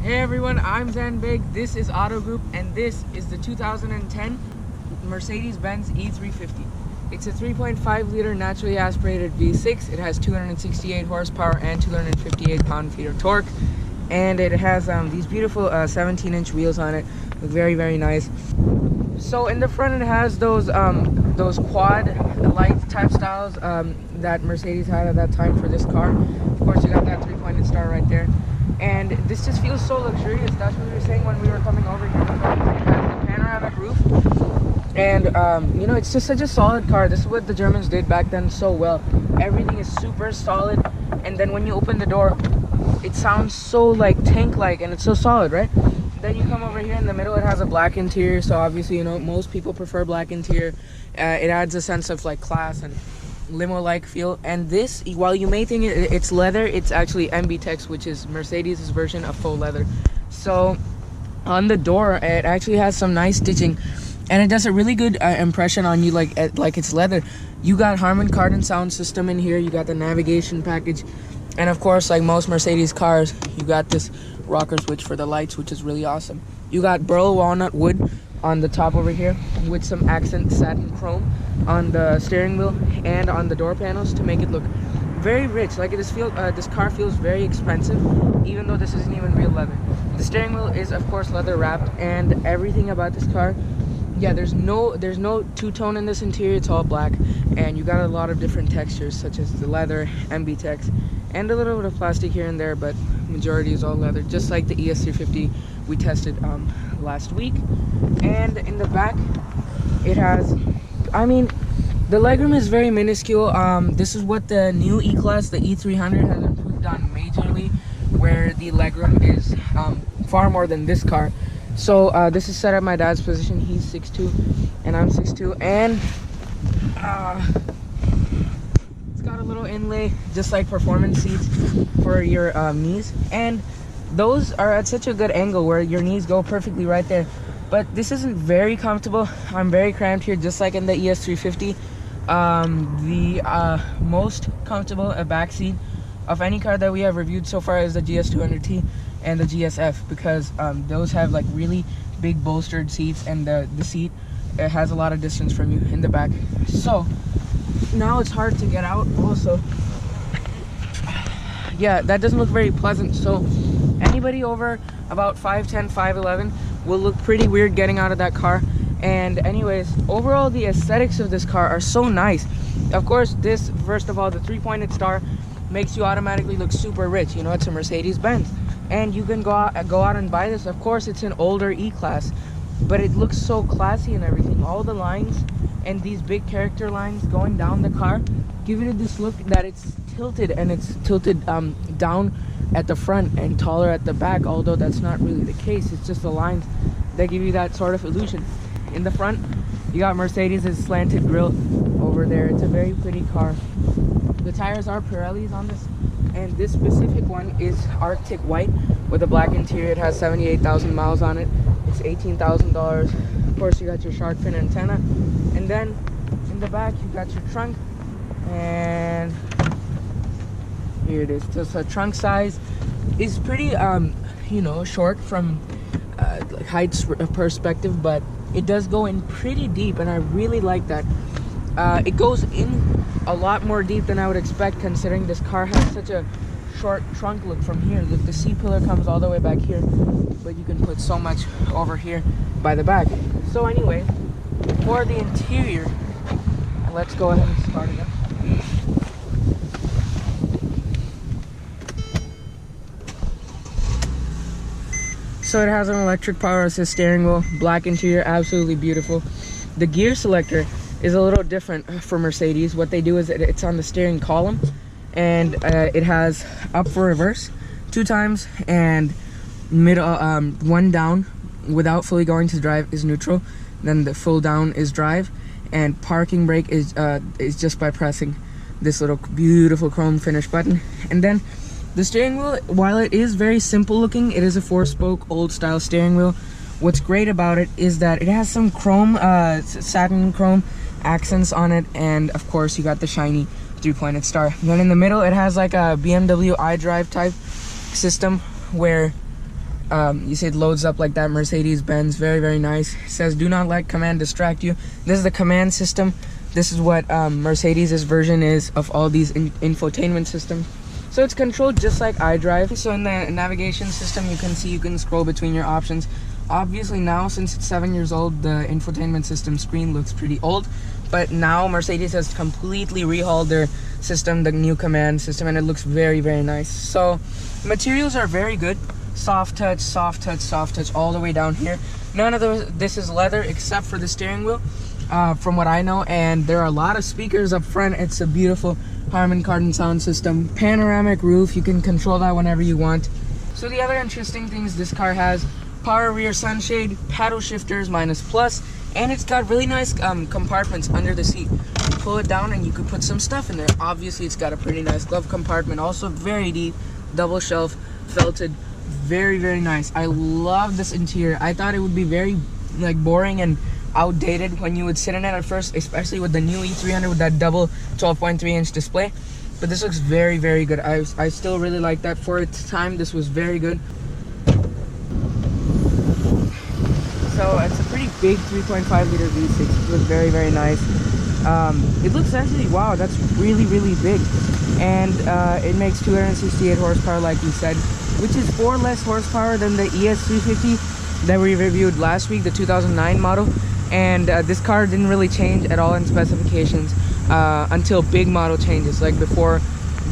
Hey everyone, I'm Zan Big, this is Auto Group, and this is the 2010 Mercedes Benz E350. It's a 3.5 liter naturally aspirated V6. It has 268 horsepower and 258 pound-feet of torque, and it has these beautiful 17-inch wheels on it. Look very, very nice. So in the front it has those quad light type styles that Mercedes had at that time for this car. Of course, you got that 3-pointed star right there. And this just feels so luxurious. That's what we were saying when we were coming over here. It has the panoramic roof. And, you know, it's just such a solid car. This is what the Germans did back then so well. Everything is super solid. And then when you open the door, it sounds so, like, tank-like. And it's so solid, right? Then you come over here in the middle. It has a black interior. So, obviously, you know, most people prefer black interior. It adds a sense of, like, class and limo-like feel. And this, while you may think it's leather, it's actually MB-Tex, which is Mercedes' version of faux leather. So on the door, it actually has some nice stitching, and it does a really good impression on you, like it's leather. You got Harman Kardon sound system in here. You got the navigation package, and of course, like most Mercedes cars, you got this rocker switch for the lights, which is really awesome. You got burl walnut wood on the top over here with some accent satin chrome on the steering wheel and on the door panels to make it look very rich. Like this car feels very expensive, even though this isn't even real leather. The steering wheel is of course leather wrapped, and everything about this car, yeah, there's no two-tone in this interior. It's all black, and you got a lot of different textures such as the leather, MB-Tex, and a little bit of plastic here and there, but majority is all leather, just like the ES350 we tested last week. And in the back it has, I mean, the legroom is very minuscule. This is what the new E-Class, the E300, has improved on majorly, where the legroom is far more than this car. So this is set at my dad's position. He's 6'2", and I'm 6'2", and it's got a little inlay, just like performance seats for your knees, and those are at such a good angle where your knees go perfectly right there. But this isn't very comfortable. I'm very cramped here, just like in the ES350. The most comfortable back seat of any car that we have reviewed so far is the GS200T and the GSF, because those have like really big bolstered seats, and the seat, it has a lot of distance from you in the back. So now it's hard to get out also. Yeah, that doesn't look very pleasant. So anybody over about 5'10", 5'11" will look pretty weird getting out of that car. And anyways, overall the aesthetics of this car are so nice. Of course, this, first of all, the 3-pointed star makes you automatically look super rich. You know, it's a Mercedes Benz, and you can go out and buy this. Of course, it's an older E-Class, but it looks so classy and everything. All the lines and these big character lines going down the car give it this look that it's tilted, and it's tilted down at the front and taller at the back, although that's not really the case. It's just the lines that give you that sort of illusion. In the front, you got Mercedes' slanted grille over there. It's a very pretty car. The tires are Pirellis on this, and this specific one is Arctic white with a black interior. It has 78,000 miles on it. It's $18,000. Of course, you got your shark fin antenna, and then in the back you got your trunk, and here it is. Just a trunk size is pretty you know, short from like height perspective, but it does go in pretty deep, and I really like that. It goes in a lot more deep than I would expect, considering this car has such a short trunk look from here. Look, the seat pillar comes all the way back here, but you can put so much over here by the back. So anyway, for the interior, let's go ahead and start it up. So it has an electric power assist steering wheel, black interior, absolutely beautiful. The gear selector is a little different for Mercedes. What they do is it's on the steering column, and it has up for reverse 2 times, and middle one down without fully going to drive is neutral, then the full down is drive, and parking brake is just by pressing this little beautiful chrome finish button. And then the steering wheel, while it is very simple looking, it is a 4-spoke old style steering wheel. What's great about it is that it has some chrome, satin chrome accents on it, and of course you got the shiny 3-pointed star. Then in the middle it has like a BMW iDrive type system, where You see it loads up like that. Mercedes Benz, very, very nice. It says do not let command distract you. This is the command system. This is what Mercedes' version is of all these infotainment systems. So it's controlled just like iDrive. So in the navigation system, you can scroll between your options. Obviously now, since it's 7 years old, the infotainment system screen looks pretty old. But now Mercedes has completely rehauled their system, the new command system, and it looks very, very nice. So materials are very good. Soft touch, soft touch, soft touch, all the way down here. None of this is leather except for the steering wheel, from what I know. And there are a lot of speakers up front. It's a beautiful Harman Kardon sound system. Panoramic roof, you can control that whenever you want. So the other interesting things this car has: power rear sunshade, paddle shifters -plus, and it's got really nice compartments under the seat. You pull it down and you could put some stuff in there. Obviously it's got a pretty nice glove compartment, also very deep, double shelf, felted, very, very nice. I love this interior. I thought it would be very boring and outdated when you would sit in it at first, especially with the new E300 with that double 12.3-inch display, but this looks very, very good. I still really like that. For its time, this was very good. So it's a pretty big 3.5 liter V6. It looks very, very nice. It looks actually, wow, that's really, really big. And it makes 268 horsepower, like we said, which is 4 less horsepower than the ES350 that we reviewed last week, the 2009 model. And this car didn't really change at all in specifications until big model changes, like before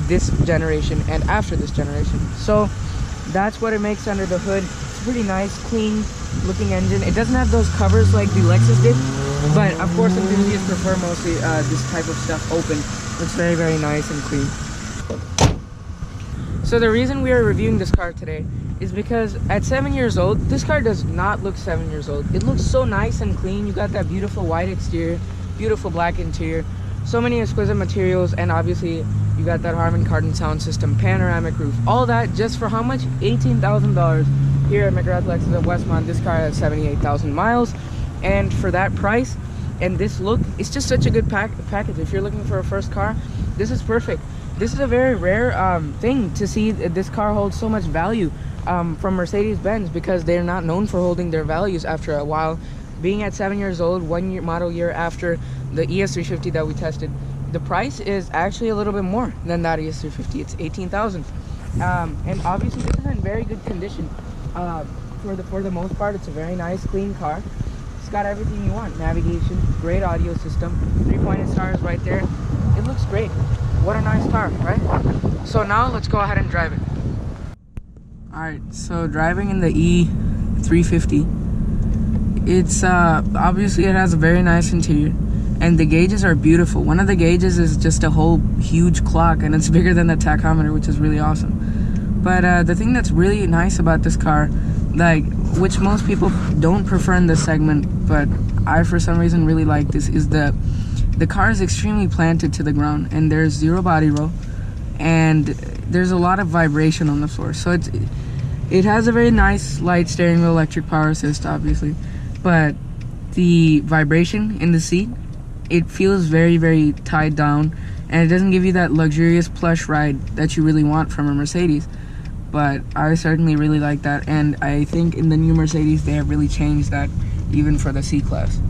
this generation and after this generation. So that's what it makes under the hood. It's pretty nice, clean looking engine. It doesn't have those covers like the Lexus did, but of course enthusiasts prefer mostly this type of stuff open. It's very, very nice and clean. So the reason we are reviewing this car today is because at 7 years old, this car does not look 7 years old. It looks so nice and clean. You got that beautiful white exterior, beautiful black interior, so many exquisite materials, and obviously you got that Harman Kardon sound system, panoramic roof. All that just for how much? $18,000. Here at McGrath Lexus of Westmont, this car has 78,000 miles, and for that price and this look, it's just such a good package. If you're looking for a first car, this is perfect. This is a very rare thing to see. This car holds so much value from Mercedes Benz, because they're not known for holding their values after a while. Being at 7 years old, 1 year model year after the ES350 that we tested, the price is actually a little bit more than that ES350. It's $18,000, and obviously this is in very good condition. For the most part, it's a very nice, clean car. It's got everything you want: navigation, great audio system, 3-pointed stars right there. It looks great. What a nice car, right? So now let's go ahead and drive it. Alright, so driving in the E350, it's obviously it has a very nice interior, and the gauges are beautiful. One of the gauges is just a whole huge clock, and it's bigger than the tachometer, which is really awesome. But the thing that's really nice about this car, which most people don't prefer in this segment, but I for some reason really like this, is the car is extremely planted to the ground, and there's zero body roll, and there's a lot of vibration on the floor. So it has a very nice light steering wheel, electric power assist, obviously, but the vibration in the seat, it feels very, very tied down, and it doesn't give you that luxurious plush ride that you really want from a Mercedes. But I certainly really like that, and I think in the new Mercedes they have really changed that, even for the C-Class.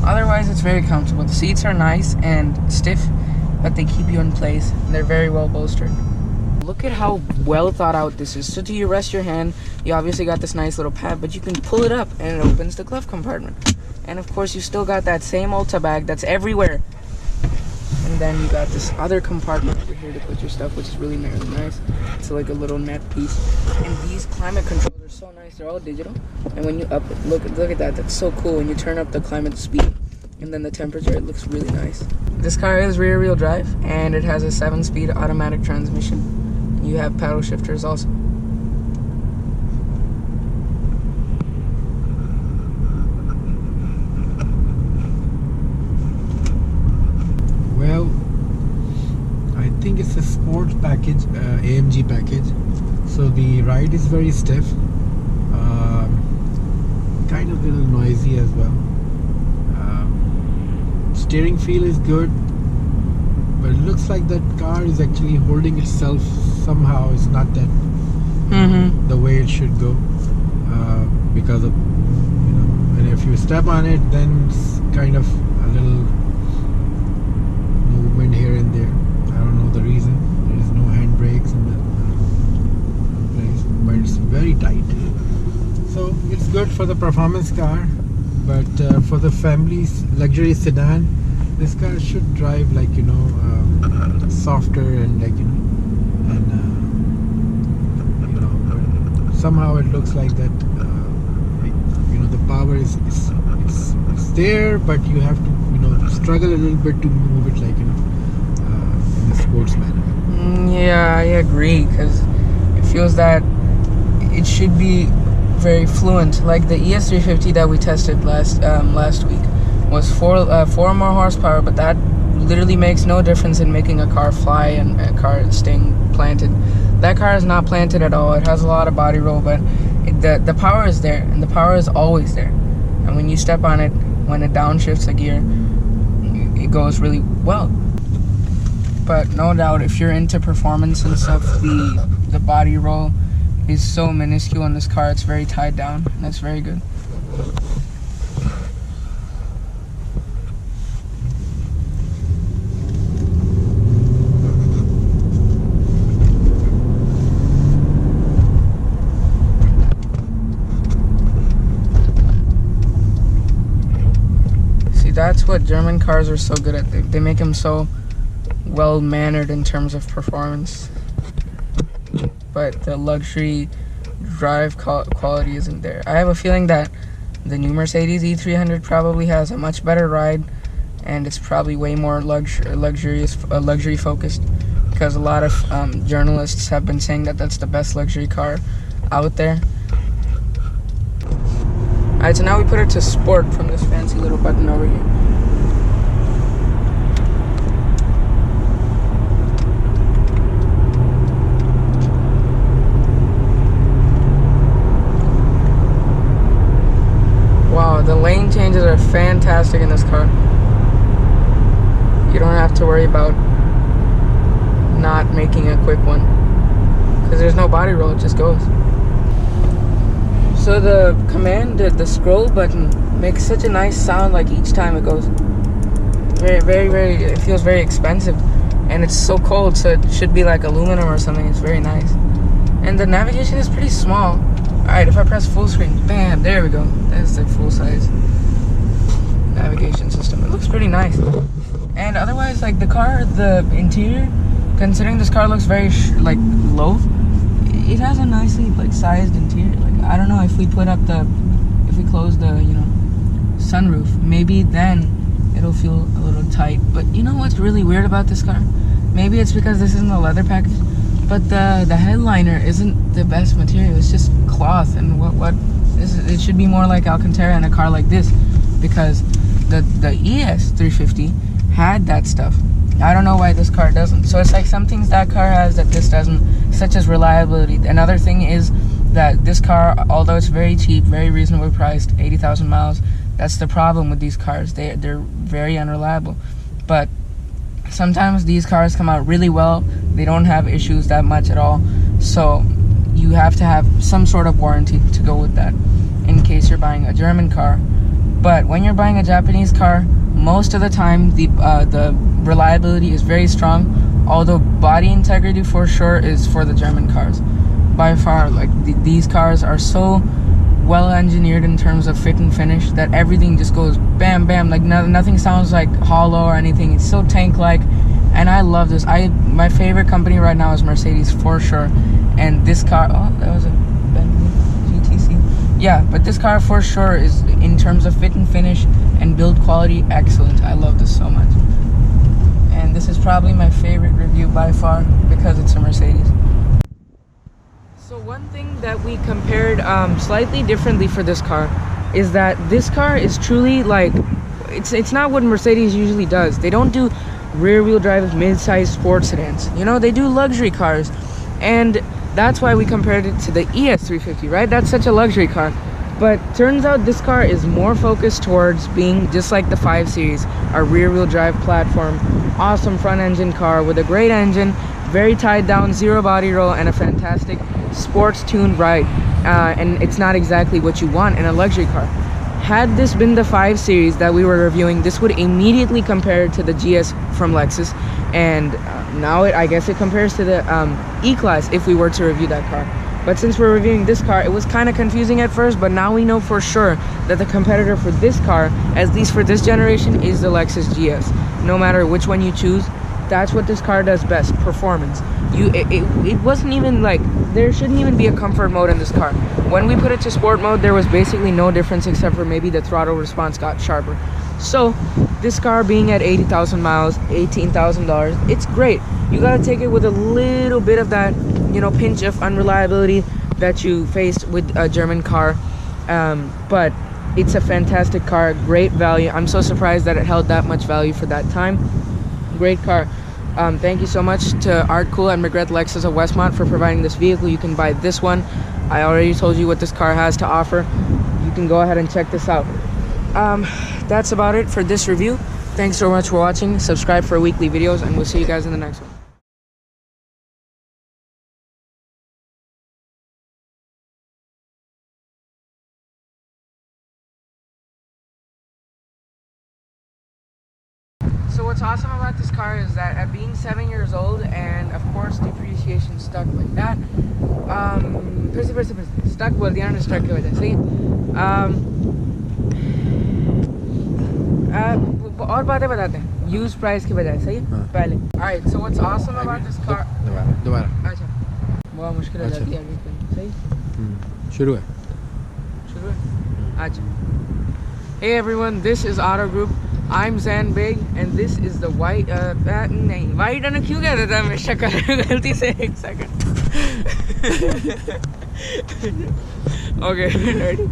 Otherwise, it's very comfortable. The seats are nice and stiff, but they keep you in place, and they're very well bolstered. Look at how well thought out this is. So do you rest your hand, you obviously got this nice little pad, but you can pull it up and it opens the glove compartment. And of course you still got that same Ulta bag that's everywhere. And then you got this other compartment over here to put your stuff, which is really nice. It's like a little net piece. And these climate controls are so nice. They're all digital. And when you up it, look at that. That's so cool. When you turn up the climate speed and then the temperature, it looks really nice. This car is rear wheel drive, and it has a 7-speed automatic transmission. You have paddle shifters also. Well, I think it's a sports package, AMG package. So the ride is very stiff. kind of a little noisy as well. Steering feel is good, but it looks like that car is actually holding itself somehow. It's not that the way it should go, because of, and if you step on it, then it's kind of a little movement here and there. I don't know the reason. There is no handbrakes in the place, but it's very tight. So it's good for the performance car, but for the family's luxury sedan, this car should drive like softer and but somehow it looks like that. The power is there, but you have to struggle a little bit to move it like in a sports manner. Yeah, I agree, because it feels that it should be very fluent. Like the ES350 that we tested last week was 4 more horsepower, but that literally makes no difference in making a car fly and a car staying planted. That car is not planted at all. It has a lot of body roll, but the power is there, and the power is always there. And when you step on it, when it downshifts a gear, it goes really well. But no doubt, if you're into performance and stuff, the body roll is so minuscule in this car. It's very tied down, and that's very good. That's what German cars are so good at. They make them so well-mannered in terms of performance, but the luxury drive quality isn't there. I have a feeling that the new Mercedes E300 probably has a much better ride, and it's probably way more luxury focused, because a lot of journalists have been saying that that's the best luxury car out there. Alright, so now we put it to sport from this fancy little button over here. Wow, the lane changes are fantastic in this car. You don't have to worry about not making a quick one, because there's no body roll, it just goes. So the command, the scroll button, makes such a nice sound like each time it goes. Very, very, very, it feels very expensive. And it's so cold, so it should be like aluminum or something. It's very nice. And the navigation is pretty small. Alright, if I press full screen, bam, there we go. That's the full size navigation system. It looks pretty nice. And otherwise, like the car, the interior, considering this car looks very low, it has a nicely sized interior. I don't know, if we close the sunroof, maybe then it'll feel a little tight. But you know what's really weird about this car? Maybe it's because this isn't a leather package, but the headliner isn't the best material. It's just cloth, and it should be more like Alcantara in a car like this, because the ES350 had that stuff. I don't know why this car doesn't. So it's like some things that car has that this doesn't, such as reliability. Another thing is that this car, although it's very cheap, very reasonably priced, 80,000 miles, that's the problem with these cars. They're very unreliable. But sometimes these cars come out really well. They don't have issues that much at all. So you have to have some sort of warranty to go with that in case you're buying a German car. But when you're buying a Japanese car, most of the time the reliability is very strong, although body integrity for sure is for the German cars. By far, these cars are so well engineered in terms of fit and finish that everything just goes bam bam, nothing sounds like hollow or anything. It's so tank like, and I love this. My favorite company right now is Mercedes for sure, and this car, that was a Bentley GTC. Yeah, but this car for sure is, in terms of fit and finish and build quality, excellent. I love this so much, and this is probably my favorite review by far because it's a Mercedes. So one thing that we compared slightly differently for this car is that this car is truly it's not what Mercedes usually does. They don't do rear-wheel drive mid-sized sports sedans. They do luxury cars, and that's why we compared it to the ES350, right? That's such a luxury car. But turns out this car is more focused towards being just like the 5 Series, a rear-wheel drive platform, awesome front engine car with a great engine, very tied down, zero body roll, and a fantastic sports tuned ride. And it's not exactly what you want in a luxury car. Had this been the 5 Series that we were reviewing, this would immediately compare to the GS from Lexus, and now I guess it compares to the E-Class if we were to review that car. But since we're reviewing this car, it was kind of confusing at first, but now we know for sure that the competitor for this car, at least for this generation, is the Lexus GS. No matter which one you choose, that's what this car does best, performance. It wasn't even like, there shouldn't even be a comfort mode in this car. When we put it to sport mode, there was basically no difference except for maybe the throttle response got sharper. So this car being at 80,000 miles, $18,000, it's great. You gotta take it with a little bit of that, you know, pinch of unreliability that you face with a German car, but it's a fantastic car, great value. I'm so surprised that it held that much value for that time. Great car. Thank you so much to Art Cool and Regret Lexus of Westmont for providing this vehicle. You can buy this one. I already told you what this car has to offer. You can go ahead and check this out. That's about it for this review. Thanks so much for watching. Subscribe for weekly videos, and we'll see you guys in the next one. So what's awesome about this car is that at being 7 years old, and of course depreciation stuck like that, stuck बोल दिया ना stuck की वजह से, और बातें बताते हैं यूज प्राइस की बजाय, सही है पहले. Alright, so what's awesome about this car, दोबारा अच्छा बहुत मुश्किल हो जाती है अभी, सही शुरू है अच्छा. Hey everyone, this is Auto Group. I'm Zan Big, and this is the white नहीं white ना क्यों कह देता मैं शक्ल गलती से एक सेकंड. Okay, ready?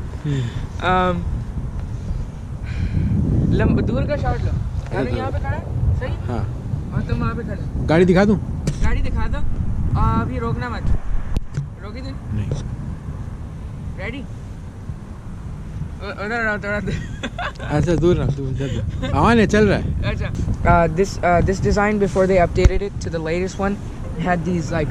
दूर का शॉट लो. अरे यहाँ पे खड़ा है, सही? हाँ. और तुम वहाँ पे खड़े. गाड़ी दिखा दूँ? गाड़ी दिखा दो. अभी रोकना मत. रोकी तुम? नहीं. Ready? उधर रहो थोड़ा. ऐसा दूर ना, तू आवाज़ है चल रहा है. अच्छा. This design, before they updated it to the latest one, had these like